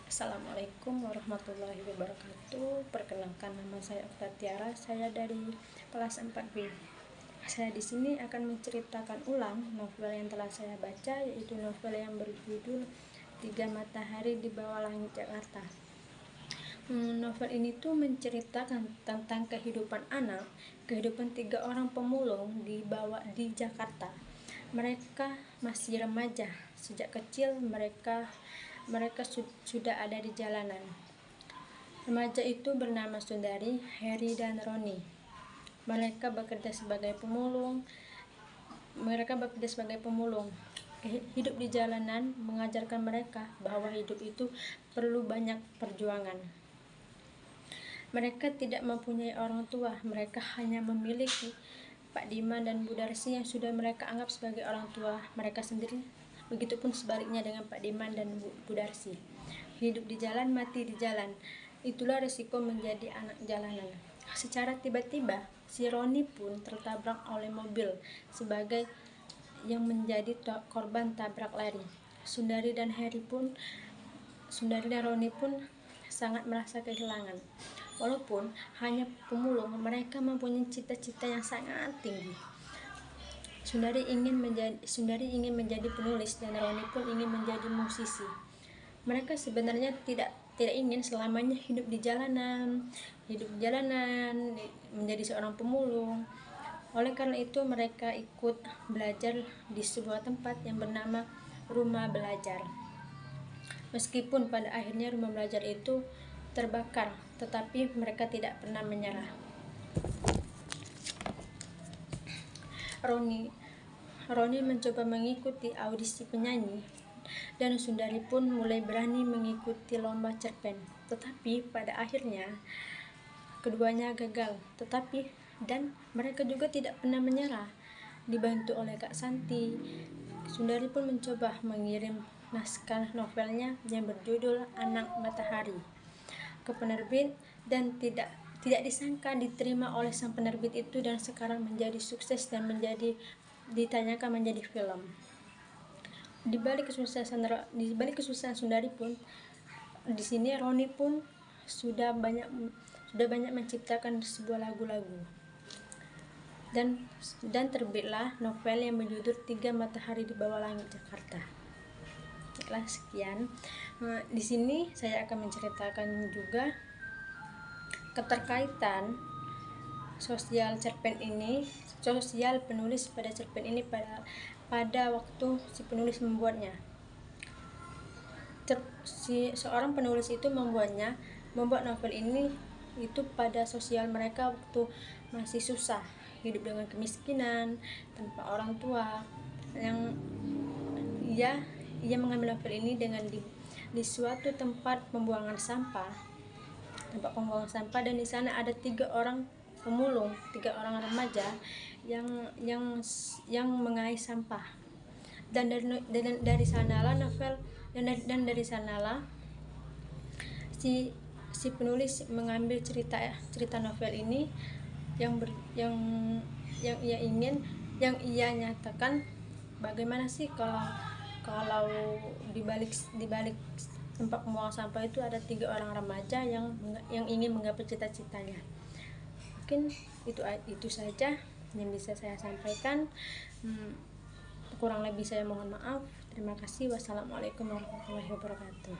Assalamualaikum warahmatullahi wabarakatuh. Perkenalkan, nama saya Okta Tiara. Saya dari kelas 4B. Saya di sini akan menceritakan ulang novel yang telah saya baca, yaitu novel yang berjudul Tiga Matahari di Bawah Langit Jakarta. Novel ini tuh menceritakan tentang kehidupan kehidupan 3 orang pemulung di Jakarta. Mereka masih remaja. Sejak kecil mereka sudah ada di jalanan. Remaja itu bernama Sundari, Heri, dan Roni. Mereka bekerja sebagai pemulung. Hidup di jalanan mengajarkan mereka bahwa hidup itu perlu banyak perjuangan. Mereka tidak mempunyai orang tua. Mereka hanya memiliki Pak Diman dan Bu Darsi yang sudah mereka anggap sebagai orang tua mereka sendiri. Begitupun sebaliknya dengan Pak Diman dan Bu Darsi. Hidup di jalan, mati di jalan. Itulah resiko menjadi anak jalanan. Secara tiba-tiba, si Roni pun tertabrak oleh mobil sebagai yang menjadi korban tabrak lari. Sundari dan Roni pun sangat merasa kehilangan. Walaupun hanya pemulung, mereka mempunyai cita-cita yang sangat tinggi. Sundari ingin menjadi penulis dan Roni pun ingin menjadi musisi. Mereka sebenarnya tidak ingin selamanya hidup di jalanan, menjadi seorang pemulung. Oleh karena itu mereka ikut belajar di sebuah tempat yang bernama Rumah Belajar. Meskipun pada akhirnya rumah belajar itu terbakar, tetapi mereka tidak pernah menyerah. Roni mencoba mengikuti audisi penyanyi, dan Sundari pun mulai berani mengikuti lomba cerpen. Tetapi pada akhirnya keduanya gagal. Dan mereka juga tidak pernah menyerah. Dibantu oleh Kak Santi, Sundari pun mencoba mengirim naskah novelnya yang berjudul Anak Matahari ke penerbit, dan tidak disangka diterima oleh sang penerbit itu, dan sekarang menjadi sukses dan ditanyakan menjadi film. Di balik kesuksesan Sundari pun, di sini Roni pun sudah banyak menciptakan sebuah lagu-lagu, dan terbitlah novel yang berjudul Tiga Matahari di Bawah Langit Jakarta. Sekian. Di sini saya akan menceritakan juga keterkaitan sosial penulis pada cerpen ini pada waktu si penulis membuatnya. Seorang penulis itu membuat novel ini itu pada sosial mereka waktu masih susah, hidup dengan kemiskinan, tanpa orang tua. Yang ia mengambil novel ini dengan di suatu tempat pembuangan sampah, dan di sana ada 3 orang pemulung, 3 orang remaja yang mengais sampah. Dan dari sanalah si penulis mengambil cerita novel ini yang ia nyatakan bagaimana sih kalau di balik tempat pembuangan sampah itu ada 3 orang remaja yang ingin menggapai cita-citanya. Mungkin itu saja yang bisa saya sampaikan. Kurang lebih saya mohon maaf. Terima kasih. Wassalamualaikum warahmatullahi wabarakatuh.